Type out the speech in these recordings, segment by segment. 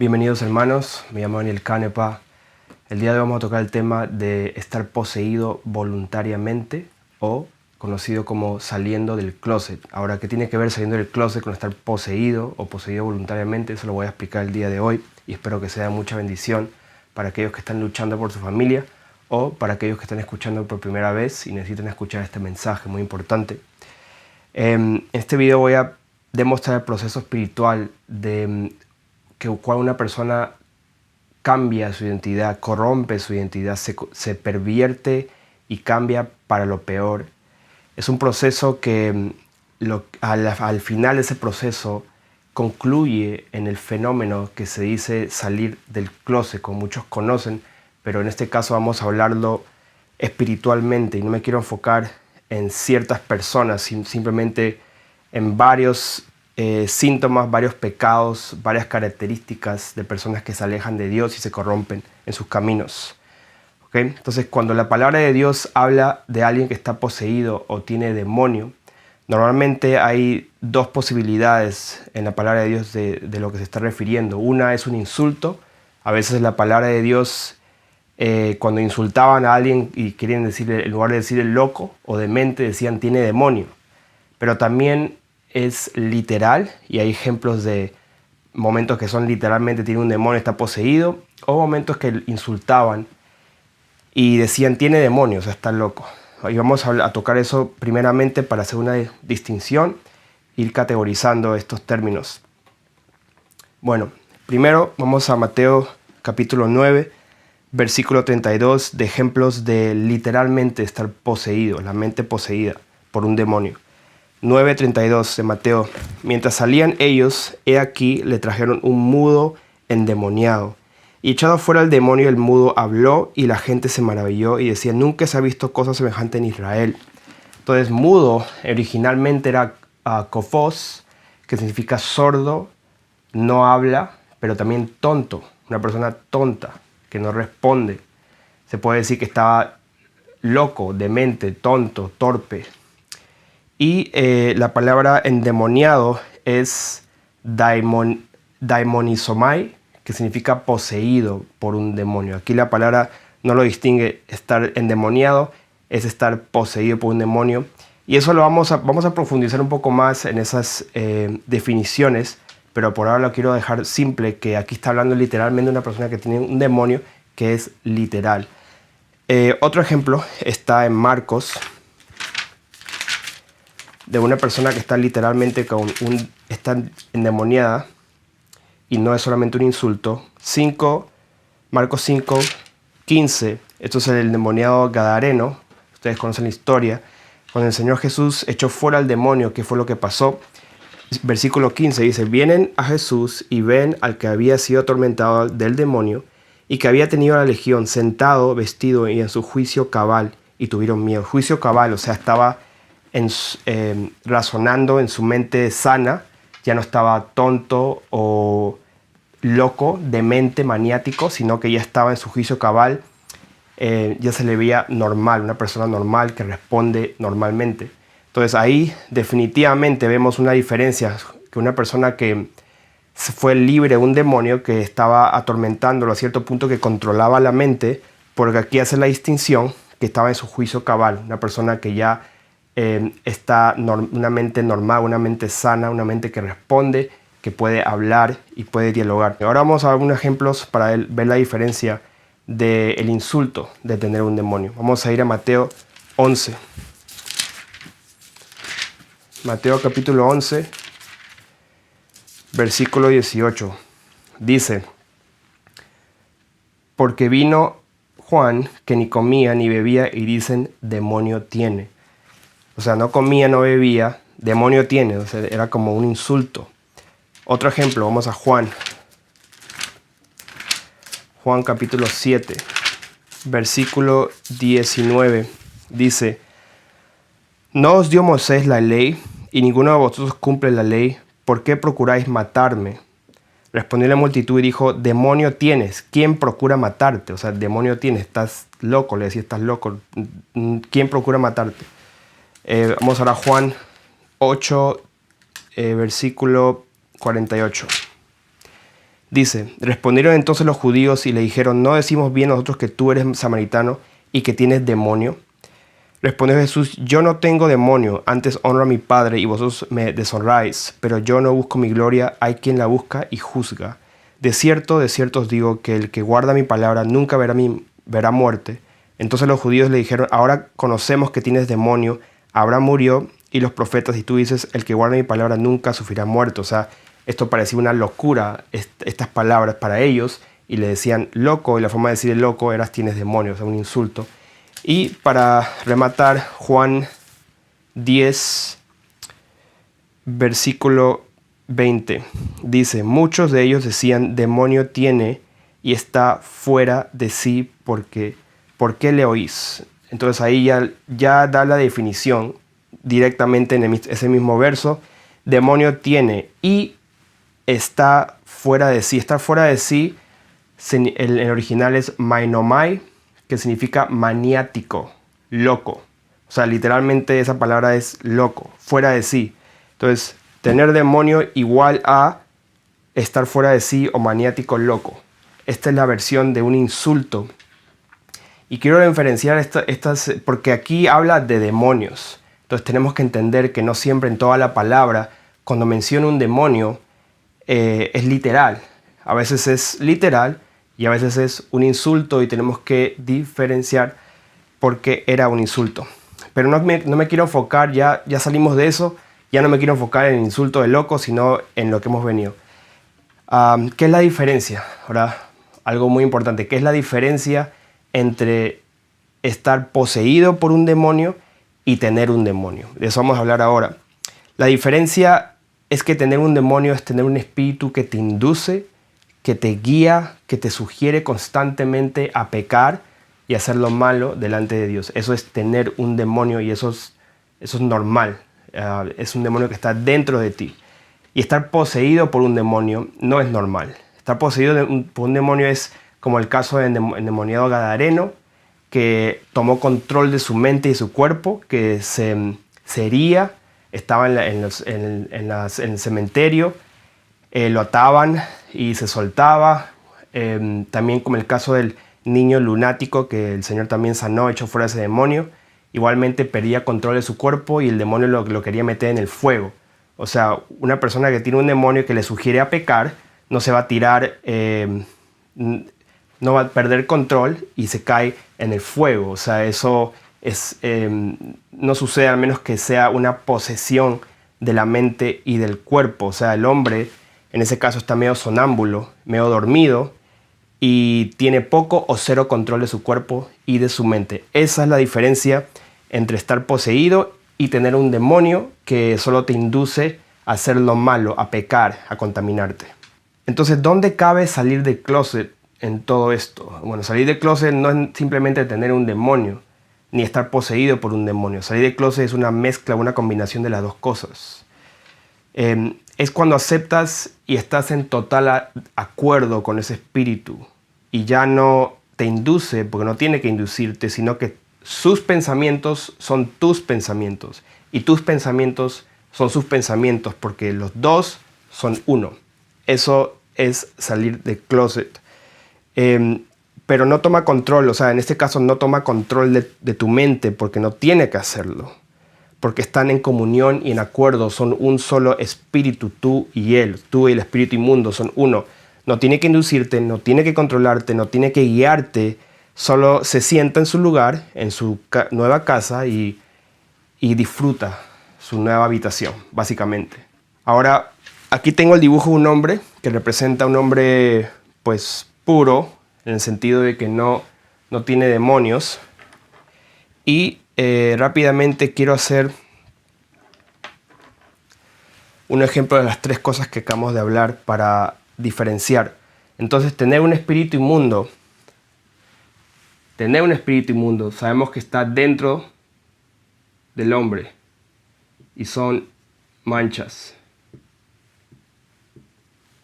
Bienvenidos hermanos, me llamo Daniel Canepa. El día de hoy vamos a tocar el tema de estar poseído voluntariamente o conocido como saliendo del closet. Ahora, ¿qué tiene que ver saliendo del closet con estar poseído o poseído voluntariamente? Eso lo voy a explicar el día de hoy y espero que sea de mucha bendición para aquellos que están luchando por su familia o para aquellos que están escuchando por primera vez y necesitan escuchar este mensaje muy importante. En este video voy a demostrar el proceso espiritual de que cual una persona cambia su identidad, corrompe su identidad, se pervierte y cambia para lo peor. Es un proceso que al final de ese proceso concluye en el fenómeno que se dice salir del closet, como muchos conocen, pero en este caso vamos a hablarlo espiritualmente y no me quiero enfocar en ciertas personas, simplemente en varios síntomas, varios pecados, varias características de personas que se alejan de Dios y se corrompen en sus caminos. ¿Okay? Entonces, cuando la palabra de Dios habla de alguien que está poseído o tiene demonio, normalmente hay dos posibilidades en la palabra de Dios de lo que se está refiriendo. Una es un insulto. A veces la palabra de Dios, cuando insultaban a alguien y querían decir, en lugar de decir el loco o demente, decían tiene demonio. Pero también es literal y hay ejemplos de momentos que son literalmente tiene un demonio, está poseído, o momentos que insultaban y decían tiene demonios, está loco. Y vamos a tocar eso primeramente para hacer una distinción, ir categorizando estos términos. Bueno, primero vamos a Mateo capítulo 9, versículo 32, de ejemplos de literalmente estar poseído, la mente poseída por un demonio. 9:32 de Mateo. Mientras salían ellos, he aquí le trajeron un mudo endemoniado. Y echado fuera el demonio, el mudo habló y la gente se maravilló y decía, nunca se ha visto cosa semejante en Israel. Entonces, mudo originalmente era kofos, que significa sordo, no habla, pero también tonto, una persona tonta, que no responde. Se puede decir que estaba loco, demente, tonto, torpe. Y la palabra endemoniado es daimonizomai, que significa poseído por un demonio. Aquí la palabra no lo distingue, estar endemoniado es estar poseído por un demonio. Y eso lo vamos a profundizar un poco más en esas definiciones, pero por ahora lo quiero dejar simple, que aquí está hablando literalmente de una persona que tiene un demonio que es literal. Otro ejemplo está en Marcos, de una persona que está literalmente está endemoniada y no es solamente un insulto. Marcos 5:15, esto es el endemoniado gadareno, ustedes conocen la historia, cuando el Señor Jesús echó fuera al demonio, ¿qué fue lo que pasó? Versículo 15 dice, vienen a Jesús y ven al que había sido atormentado del demonio y que había tenido la legión sentado, vestido y en su juicio cabal, y tuvieron miedo. Juicio cabal, o sea, estaba razonando en su mente sana, ya no estaba tonto o loco, demente, maniático, sino que ya estaba en su juicio cabal, ya se le veía normal, una persona normal que responde normalmente. Entonces ahí definitivamente vemos una diferencia, que una persona que fue libre de un demonio que estaba atormentándolo a cierto punto, que controlaba la mente, porque aquí hace la distinción que estaba en su juicio cabal, una persona que ya está una mente normal, una mente sana, una mente que responde, que puede hablar y puede dialogar. Ahora vamos a ver algunos ejemplos para ver la diferencia del insulto de tener un demonio. Vamos a ir a Mateo 11. Mateo capítulo 11, versículo 18. Dice, porque vino Juan que ni comía ni bebía y dicen, demonio tiene. O sea, no comía, no bebía, demonio tiene. O sea, era como un insulto. Otro ejemplo, vamos a Juan. Juan capítulo 7, versículo 19. Dice, ¿no os dio Moisés la ley y ninguno de vosotros cumple la ley? ¿Por qué procuráis matarme? Respondió la multitud y dijo, demonio tienes. ¿Quién procura matarte? O sea, demonio tienes, estás loco. Le decía, estás loco. ¿Quién procura matarte? Vamos ahora a Juan 8, versículo 48. Dice, respondieron entonces los judíos y le dijeron, ¿no decimos bien nosotros que tú eres samaritano y que tienes demonio? Respondió Jesús, yo no tengo demonio, antes honro a mi Padre y vosotros me deshonráis, pero yo no busco mi gloria, hay quien la busca y juzga. De cierto os digo que el que guarda mi palabra nunca verá muerte. Entonces los judíos le dijeron, ahora conocemos que tienes demonio, Abraham murió y los profetas, y tú dices, el que guarda mi palabra nunca sufrirá muerte. O sea, esto parecía una locura, estas palabras para ellos, y le decían loco, y la forma de decir loco era tienes demonio, o sea, un insulto. Y para rematar, Juan 10, versículo 20, dice, muchos de ellos decían, demonio tiene y está fuera de sí, ¿por qué le oís? Entonces ahí ya da la definición directamente en ese mismo verso, demonio tiene y está fuera de sí. Estar fuera de sí, el original es mainomai, que significa maniático, loco. O sea, literalmente esa palabra es loco, fuera de sí. Entonces, tener demonio igual a estar fuera de sí o maniático, loco. Esta es la versión de un insulto. Y quiero diferenciar estas, porque aquí habla de demonios. Entonces tenemos que entender que no siempre en toda la palabra, cuando menciona un demonio, es literal. A veces es literal y a veces es un insulto y tenemos que diferenciar por qué era un insulto. Pero no me quiero enfocar, ya salimos de eso, ya no me quiero enfocar en el insulto de loco, sino en lo que hemos venido. ¿Qué es la diferencia? Ahora, algo muy importante, ¿qué es la diferencia entre estar poseído por un demonio y tener un demonio? De eso vamos a hablar ahora. La diferencia es que tener un demonio es tener un espíritu que te induce, que te guía, que te sugiere constantemente a pecar y hacer lo malo delante de Dios. Eso es tener un demonio y eso es normal. Es un demonio que está dentro de ti. Y estar poseído por un demonio no es normal. Estar poseído por un demonio es como el caso del endemoniado gadareno, que tomó control de su mente y su cuerpo, que se hería, estaba en el cementerio, lo ataban y se soltaba. También como el caso del niño lunático, que el Señor también sanó, echó fuera ese demonio. Igualmente perdía control de su cuerpo y el demonio lo quería meter en el fuego. O sea, una persona que tiene un demonio que le sugiere a pecar, no se va a tirar, no va a perder control y se cae en el fuego. O sea, eso no sucede al menos que sea una posesión de la mente y del cuerpo. O sea, el hombre en ese caso está medio sonámbulo, medio dormido y tiene poco o cero control de su cuerpo y de su mente. Esa es la diferencia entre estar poseído y tener un demonio que solo te induce a hacer lo malo, a pecar, a contaminarte. Entonces, ¿dónde cabe salir del closet en todo esto? Bueno, salir del closet no es simplemente tener un demonio, ni estar poseído por un demonio. Salir del closet es una mezcla, una combinación de las dos cosas. Es cuando aceptas y estás en total acuerdo con ese espíritu y ya no te induce, porque no tiene que inducirte, sino que sus pensamientos son tus pensamientos y tus pensamientos son sus pensamientos, porque los dos son uno. Eso es salir del closet. Pero no toma control, o sea, en este caso no toma control de tu mente, porque no tiene que hacerlo. Porque están en comunión y en acuerdo, son un solo espíritu, tú y él. Tú y el espíritu inmundo son uno. No tiene que inducirte, no tiene que controlarte, no tiene que guiarte. Solo se sienta en su lugar, en su nueva casa y disfruta su nueva habitación, básicamente. Ahora, aquí tengo el dibujo de un hombre que representa a un hombre, pues, puro, en el sentido de que no tiene demonios. Y rápidamente quiero hacer un ejemplo de las tres cosas que acabamos de hablar para diferenciar. Entonces, tener un espíritu inmundo, sabemos que está dentro del hombre y son manchas.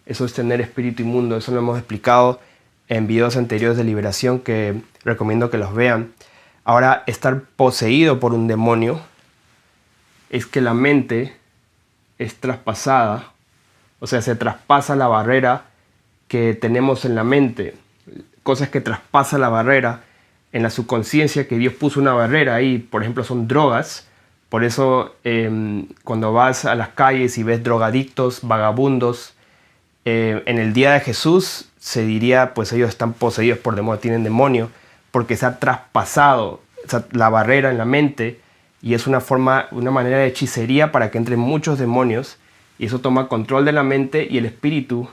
Eso es tener espíritu inmundo, eso lo hemos explicado en videos anteriores de liberación que recomiendo que los vean. Ahora, estar poseído por un demonio es que la mente es traspasada, o sea, se traspasa la barrera que tenemos en la mente, cosas que traspasan la barrera en la subconsciencia, que Dios puso una barrera ahí, por ejemplo, son drogas. Por eso cuando vas a las calles y ves drogadictos, vagabundos, en el día de Jesús se diría, pues ellos están poseídos por demonios, tienen demonio, porque se ha traspasado la barrera en la mente y es una manera de hechicería para que entren muchos demonios y eso toma control de la mente y el espíritu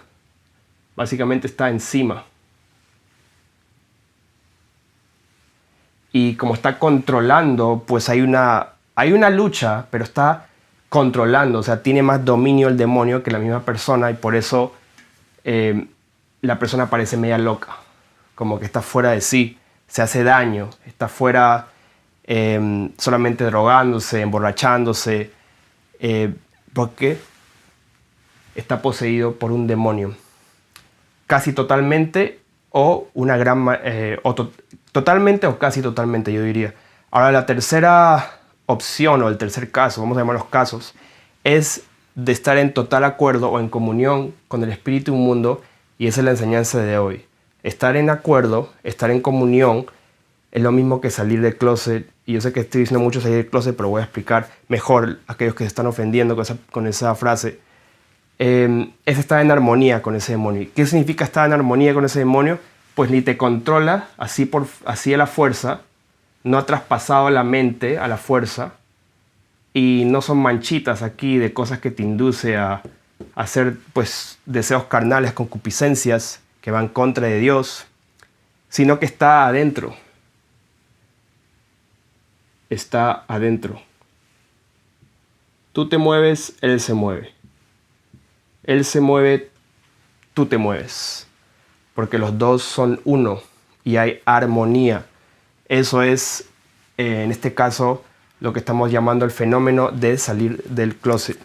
básicamente está encima. Y como está controlando, pues hay una lucha, pero está controlando, o sea, tiene más dominio el demonio que la misma persona y por eso la persona parece media loca, como que está fuera de sí, se hace daño, está fuera solamente drogándose, emborrachándose, porque está poseído por un demonio. Casi totalmente o una gran... totalmente o casi totalmente, yo diría. Ahora, la tercera opción o el tercer caso, vamos a llamar los casos, es de estar en total acuerdo o en comunión con el espíritu inmundo, y esa es la enseñanza de hoy. Estar en acuerdo, estar en comunión, es lo mismo que salir del closet. Y yo sé que estoy diciendo mucho salir del closet, pero voy a explicar mejor a aquellos que se están ofendiendo con esa frase. Es estar en armonía con ese demonio. ¿Qué significa estar en armonía con ese demonio? Pues ni te controla así a la fuerza, no ha traspasado la mente a la fuerza y no son manchitas aquí de cosas que te induce a hacer pues deseos carnales, concupiscencias que van contra de Dios, sino que está adentro. Está adentro. Tú te mueves, Él se mueve. Él se mueve, tú te mueves. Porque los dos son uno y hay armonía. Eso es, en este caso, lo que estamos llamando el fenómeno de salir del closet.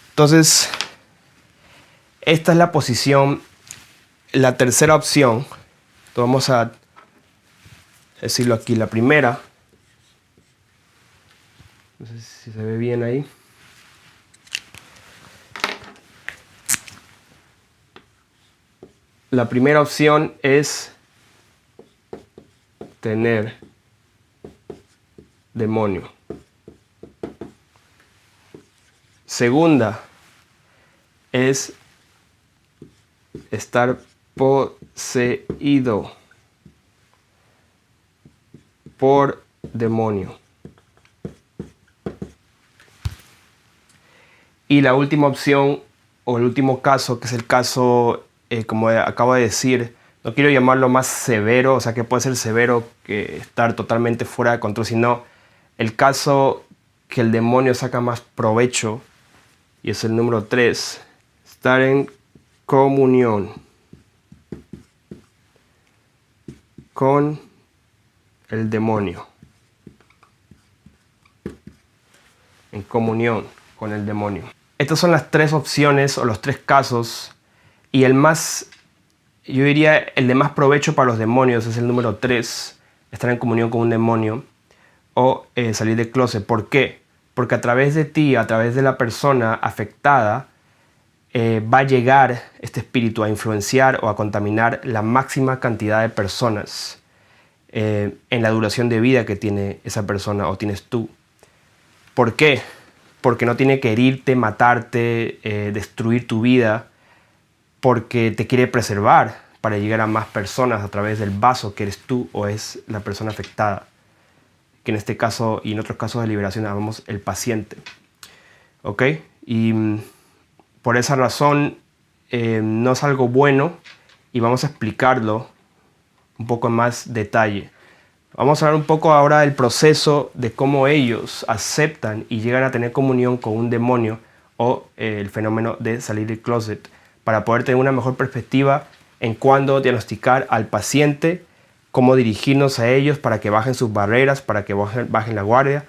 Entonces, esta es la posición, la tercera opción. Entonces, vamos a decirlo aquí. La primera, no sé si se ve bien ahí. La primera opción es tener demonio. Segunda es estar poseído por demonio. Y la última opción o el último caso, que es el caso, como acabo de decir, no quiero llamarlo más severo, o sea que puede ser severo que estar totalmente fuera de control, sino el caso que el demonio saca más provecho, y es el número 3, estar en comunión con el demonio. En comunión con el demonio. Estas son las tres opciones o los tres casos, y el más, yo diría, el de más provecho para los demonios es el número 3, estar en comunión con un demonio o salir del closet. ¿Por qué? Porque a través de ti, a través de la persona afectada, va a llegar este espíritu a influenciar o a contaminar la máxima cantidad de personas en la duración de vida que tiene esa persona o tienes tú. ¿Por qué? Porque no tiene que herirte, matarte, destruir tu vida, porque te quiere preservar para llegar a más personas a través del vaso que eres tú o es la persona afectada, que en este caso y en otros casos de liberación llamamos el paciente. ¿Ok? Y por esa razón no es algo bueno y vamos a explicarlo un poco en más detalle. Vamos a hablar un poco ahora del proceso de cómo ellos aceptan y llegan a tener comunión con un demonio o el fenómeno de salir del closet, para poder tener una mejor perspectiva en cuándo diagnosticar al paciente, cómo dirigirnos a ellos para que bajen sus barreras, para que bajen la guardia,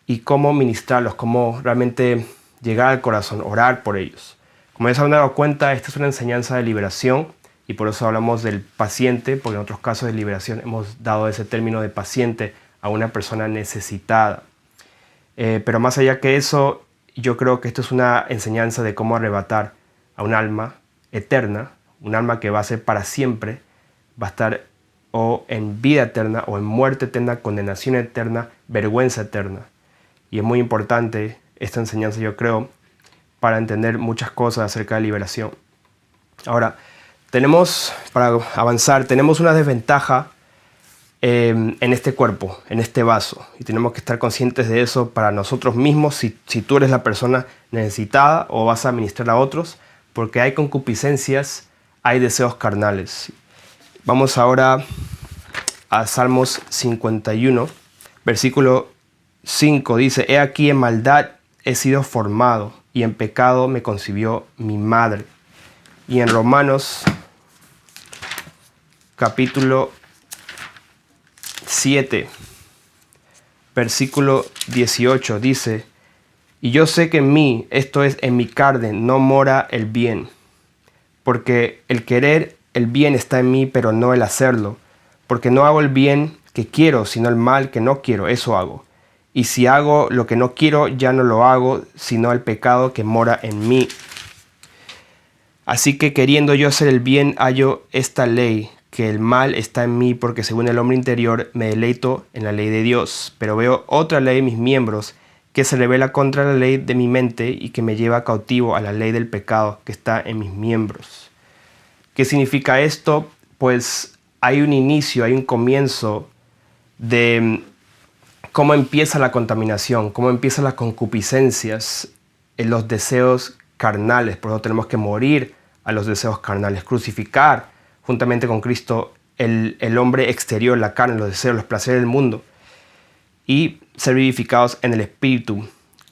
y cómo ministrarlos, cómo realmente llegar al corazón, orar por ellos. Como ya se han dado cuenta, esta es una enseñanza de liberación y por eso hablamos del paciente, porque en otros casos de liberación hemos dado ese término de paciente a una persona necesitada. Pero más allá que eso, yo creo que esto es una enseñanza de cómo arrebatar a un alma eterna, un alma que va a ser para siempre, va a estar o en vida eterna o en muerte eterna, condenación eterna, vergüenza eterna. Y es muy importante esta enseñanza, yo creo, para entender muchas cosas acerca de liberación. Ahora, para avanzar, tenemos una desventaja en este cuerpo, en este vaso, y tenemos que estar conscientes de eso para nosotros mismos, si tú eres la persona necesitada o vas a administrar a otros, porque hay concupiscencias, hay deseos carnales. Vamos ahora a Salmos 51, versículo 5, dice: He aquí en maldad he sido formado, y en pecado me concibió mi madre. Y en Romanos capítulo 7, versículo 18 dice: Y yo sé que en mí, esto es, en mi carne, no mora el bien, porque el querer el bien está en mí, pero no el hacerlo, porque no hago el bien que quiero, sino el mal que no quiero, eso hago. Y si hago lo que no quiero, ya no lo hago, sino el pecado que mora en mí. Así que queriendo yo hacer el bien, hallo esta ley, que el mal está en mí, porque según el hombre interior me deleito en la ley de Dios. Pero veo otra ley en mis miembros, que se revela contra la ley de mi mente y que me lleva cautivo a la ley del pecado que está en mis miembros. ¿Qué significa esto? Pues hay un inicio, hay un comienzo de cómo empieza la contaminación, cómo empiezan las concupiscencias en los deseos carnales. Por eso tenemos que morir a los deseos carnales, crucificar juntamente con Cristo el hombre exterior, la carne, los deseos, los placeres del mundo, y ser vivificados en el Espíritu.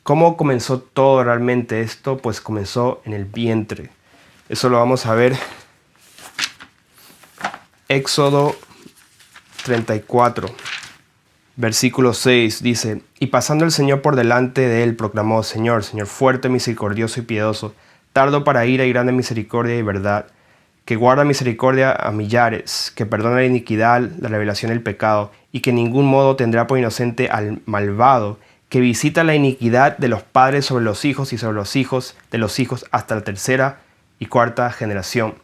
¿Cómo comenzó todo realmente esto? Pues comenzó en el vientre. Eso lo vamos a ver. Éxodo 34, versículo 6 dice: Y pasando el Señor por delante de él, proclamó: Señor, Señor fuerte, misericordioso y piadoso, tardo para ira y grande misericordia y verdad, que guarda misericordia a millares, que perdona la iniquidad, la revelación del pecado, y que en ningún modo tendrá por inocente al malvado, que visita la iniquidad de los padres sobre los hijos y sobre los hijos de los hijos hasta la tercera y cuarta generación.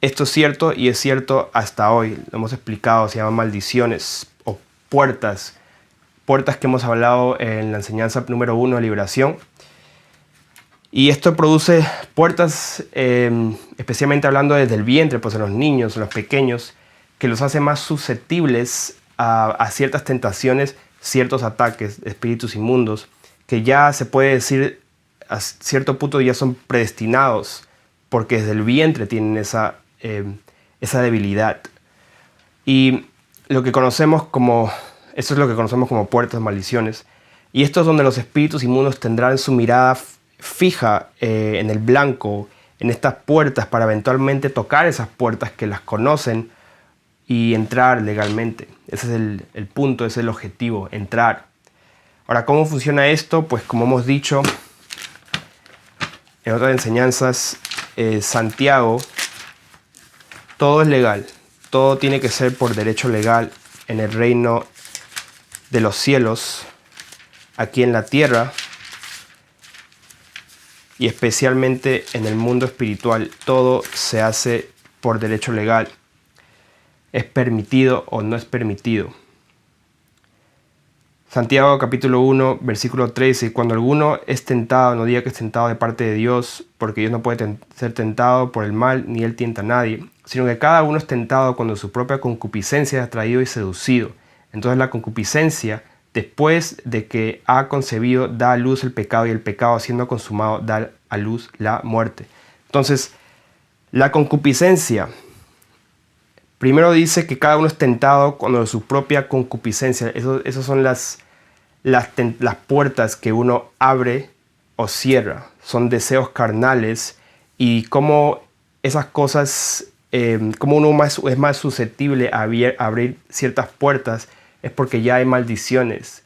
Esto es cierto y es cierto hasta hoy. Lo hemos explicado, se llaman maldiciones o puertas que hemos hablado en la enseñanza número 1 de liberación. Y esto produce puertas, especialmente hablando desde el vientre, pues en los niños, en los pequeños, que los hace más susceptibles a ciertas tentaciones, ciertos ataques de espíritus inmundos, que ya se puede decir a cierto punto ya son predestinados, porque desde el vientre tienen esa debilidad. Y eso es lo que conocemos como puertas, maldiciones. Y esto es donde los espíritus inmundos tendrán su mirada fija en el blanco, en estas puertas, para eventualmente tocar esas puertas que las conocen y entrar legalmente. Ese es el punto, ese es el objetivo, entrar. Ahora, ¿cómo funciona esto? Pues como hemos dicho en otras enseñanzas, Santiago, todo es legal, todo tiene que ser por derecho legal en el reino de los cielos, aquí en la tierra, y especialmente en el mundo espiritual. Todo se hace por derecho legal. ¿Es permitido o no es permitido? Santiago capítulo 1, versículo 13. Cuando alguno es tentado, no diga que es tentado de parte de Dios, porque Dios no puede ser tentado por el mal, ni él tienta a nadie, sino que cada uno es tentado cuando su propia concupiscencia es atraído y seducido. Entonces la concupiscencia, después de que ha concebido, da a luz el pecado, y el pecado, siendo consumado, da a luz la muerte. Entonces, la concupiscencia, primero dice que cada uno es tentado cuando su propia concupiscencia. Esas son las puertas que uno abre o cierra. Son deseos carnales, y cómo esas cosas, como uno es más susceptible a abrir ciertas puertas, es porque ya hay maldiciones,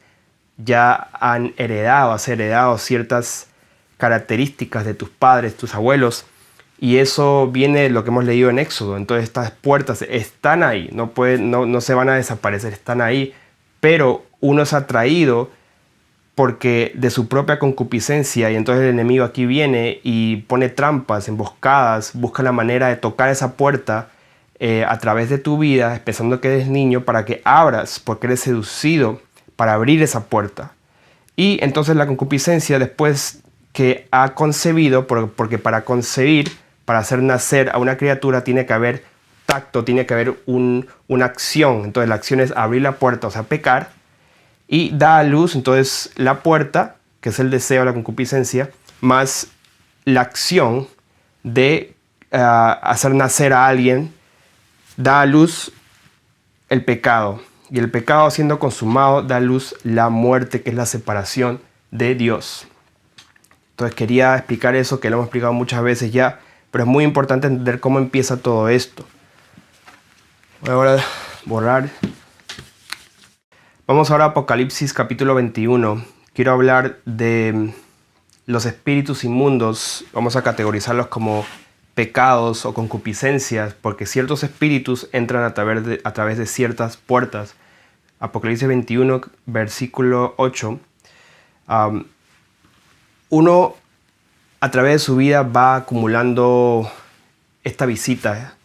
ya has heredado ciertas características de tus padres, tus abuelos, y eso viene de lo que hemos leído en Éxodo. Entonces estas puertas están ahí, no se van a desaparecer, están ahí, pero uno es atraído porque de su propia concupiscencia, y entonces el enemigo aquí viene y pone trampas, emboscadas, busca la manera de tocar esa puerta a través de tu vida, pensando que eres niño, para que abras, porque eres seducido para abrir esa puerta. Y entonces la concupiscencia, después que ha concebido, porque para concebir, para hacer nacer a una criatura, tiene que haber tacto, tiene que haber una acción. Entonces la acción es abrir la puerta, o sea, pecar, y da a luz, entonces, la puerta, que es el deseo, la concupiscencia, más la acción de hacer nacer a alguien, da a luz el pecado. Y el pecado, siendo consumado, da a luz la muerte, que es la separación de Dios. Entonces quería explicar eso, que lo hemos explicado muchas veces ya, pero es muy importante entender cómo empieza todo esto. Voy ahora a borrar. Vamos ahora a Apocalipsis capítulo 21. Quiero hablar de los espíritus inmundos. Vamos a categorizarlos como pecados o concupiscencias, porque ciertos espíritus entran a través de ciertas puertas. Apocalipsis 21, versículo 8. Uno a través de su vida va acumulando esta visita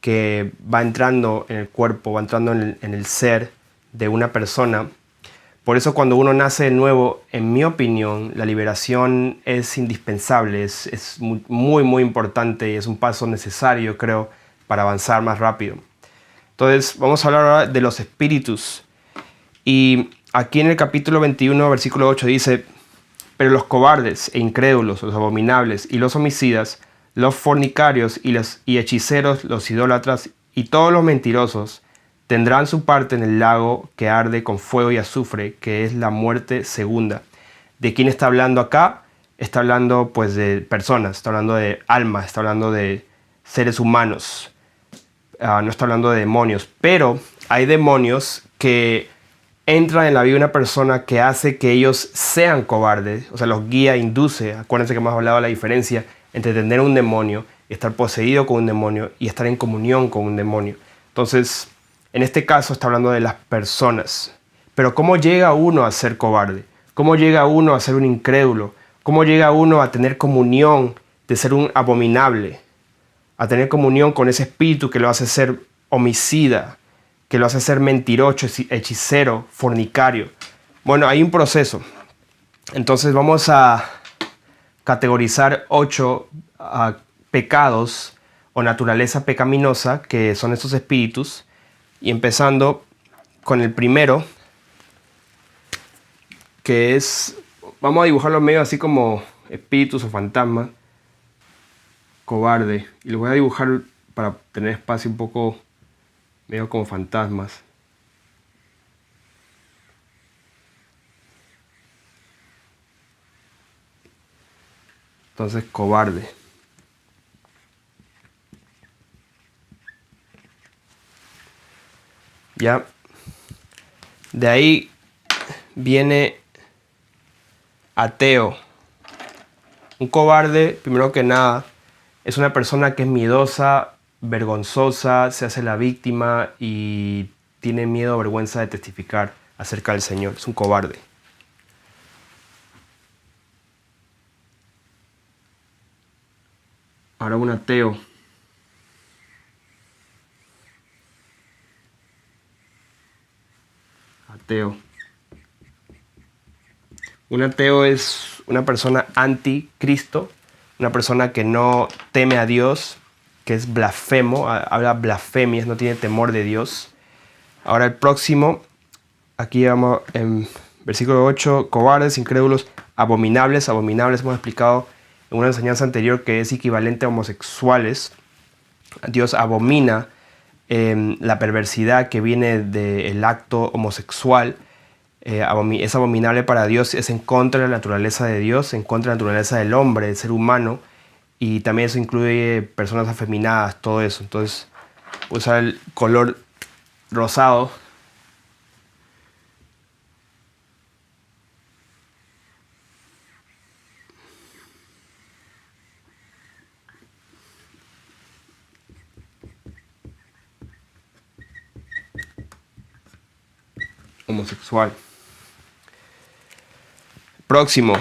que va entrando en el cuerpo, va entrando en el ser de una persona. Por eso cuando uno nace de nuevo, en mi opinión, la liberación es indispensable, es muy importante y es un paso necesario, creo, para avanzar más rápido. Entonces, vamos a hablar ahora de los espíritus. Y aquí en el capítulo 21, versículo 8 dice: pero los cobardes e incrédulos, los abominables y los homicidas, los fornicarios y hechiceros, los idólatras y todos los mentirosos, tendrán su parte en el lago que arde con fuego y azufre, que es la muerte segunda. ¿De quién está hablando acá? Está hablando pues de personas, está hablando de almas, está hablando de seres humanos. No está hablando de demonios, pero hay demonios que entran en la vida de una persona que hace que ellos sean cobardes, o sea, los guía, induce. Acuérdense que hemos hablado de la diferencia entre tener un demonio, estar poseído con un demonio y estar en comunión con un demonio. Entonces, en este caso está hablando de las personas. Pero ¿cómo llega uno a ser cobarde? ¿Cómo llega uno a ser un incrédulo? ¿Cómo llega uno a tener comunión de ser un abominable? A tener comunión con ese espíritu que lo hace ser homicida, que lo hace ser mentiroso, hechicero, fornicario. Bueno, hay un proceso. Entonces vamos a categorizar 8 pecados o naturaleza pecaminosa, que son estos espíritus, y empezando con el primero, que es, vamos a dibujarlo medio así como espíritus o fantasmas, cobarde, y lo voy a dibujar para tener espacio un poco medio como fantasmas. Entonces, cobarde. Ya. De ahí viene ateo. Un cobarde, primero que nada, es una persona que es miedosa, vergonzosa, se hace la víctima y tiene miedo o vergüenza de testificar acerca del Señor. Es un cobarde. Ahora un ateo. Ateo. Un ateo es una persona anti-Cristo, una persona que no teme a Dios, que es blasfemo, habla blasfemias, no tiene temor de Dios. Ahora el próximo, aquí vamos en versículo 8, cobardes, incrédulos, abominables. Abominables hemos explicado en una enseñanza anterior que es equivalente a homosexuales. Dios abomina la perversidad que viene del acto homosexual. Es abominable para Dios, es en contra de la naturaleza de Dios, en contra de la naturaleza del hombre, del ser humano, y también eso incluye personas afeminadas, todo eso. Entonces, usar el color rosado. Homosexual. Próximo,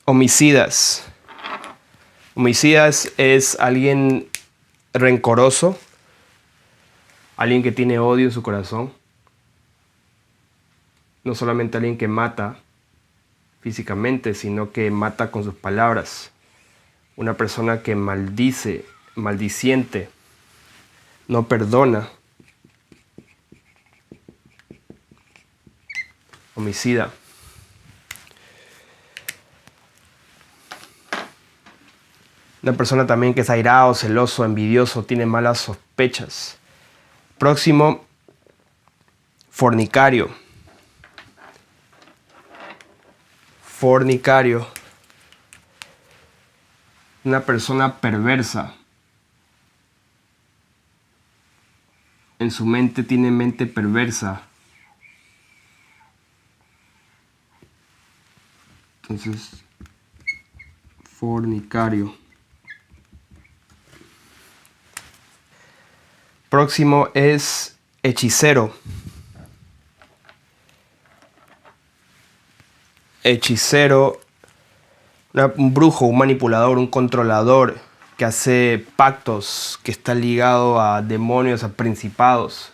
homicidas. Homicidas es alguien rencoroso, alguien que tiene odio en su corazón. No solamente alguien que mata físicamente, sino que mata con sus palabras. Una persona que maldice, maldiciente, no perdona. Homicida. Una persona también que es airado, celoso, envidioso, tiene malas sospechas. Próximo, fornicario. Fornicario. Una persona perversa. En su mente tiene mente perversa. Entonces, fornicario. Próximo es hechicero. Hechicero, un brujo, un manipulador, un controlador que hace pactos, que está ligado a demonios, a principados.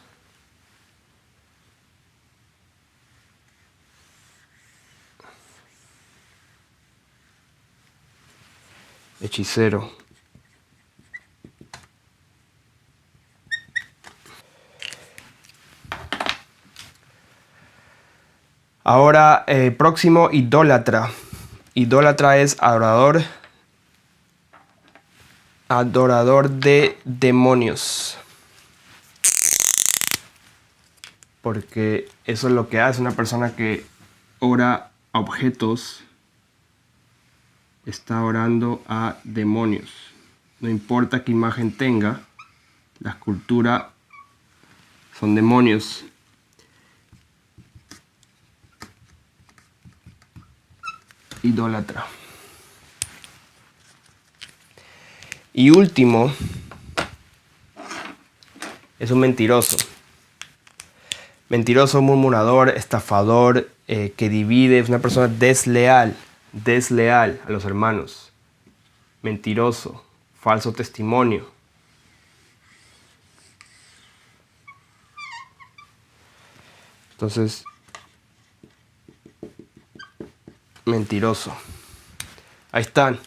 Hechicero. Ahora, próximo, idólatra. Idólatra es adorador. Adorador de demonios. Porque eso es lo que hace una persona que ora a objetos. Está orando a demonios. No importa qué imagen tenga, la escultura son demonios. Idólatra. Y último, es un mentiroso. Mentiroso, murmurador, estafador, que divide, es una persona desleal a los hermanos. Mentiroso, falso testimonio. Entonces, mentiroso. Ahí están.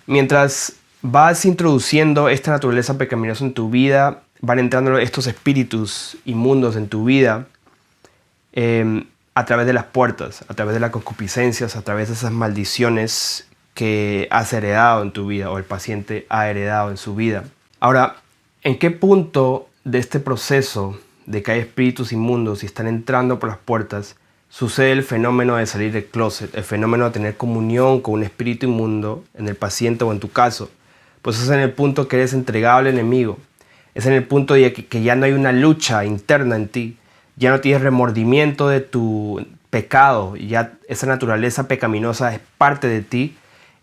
Mientras vas introduciendo esta naturaleza pecaminosa en tu vida, van entrando estos espíritus inmundos en tu vida a través de las puertas, a través de las concupiscencias, a través de esas maldiciones que has heredado en tu vida o el paciente ha heredado en su vida. Ahora, ¿en qué punto de este proceso de que hay espíritus inmundos y están entrando por las puertas sucede el fenómeno de salir del closet, el fenómeno de tener comunión con un espíritu inmundo en el paciente o en tu caso? Pues es en el punto que eres entregado al enemigo. Es en el punto de que ya no hay una lucha interna en ti. Ya no tienes remordimiento de tu pecado. Ya esa naturaleza pecaminosa es parte de ti